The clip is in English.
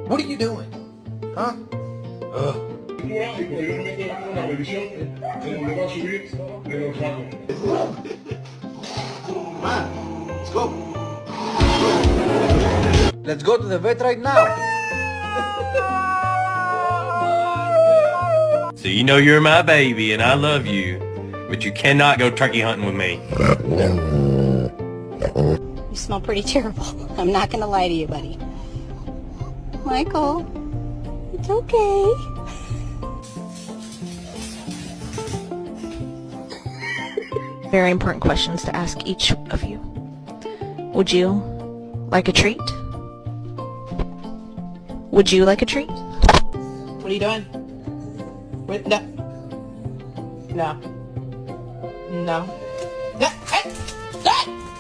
What are you doing? Huh? Let's go. Let's go to the vet right now. So you know you're my baby and I love you, but you cannot go turkey hunting with me. You smell pretty terrible. I'm not gonna lie to you, buddy. Michael, it's okay. Very important questions to ask each of you. Would you like a treat? Would you like a treat? What are you doing? Wait, no. No. No. No.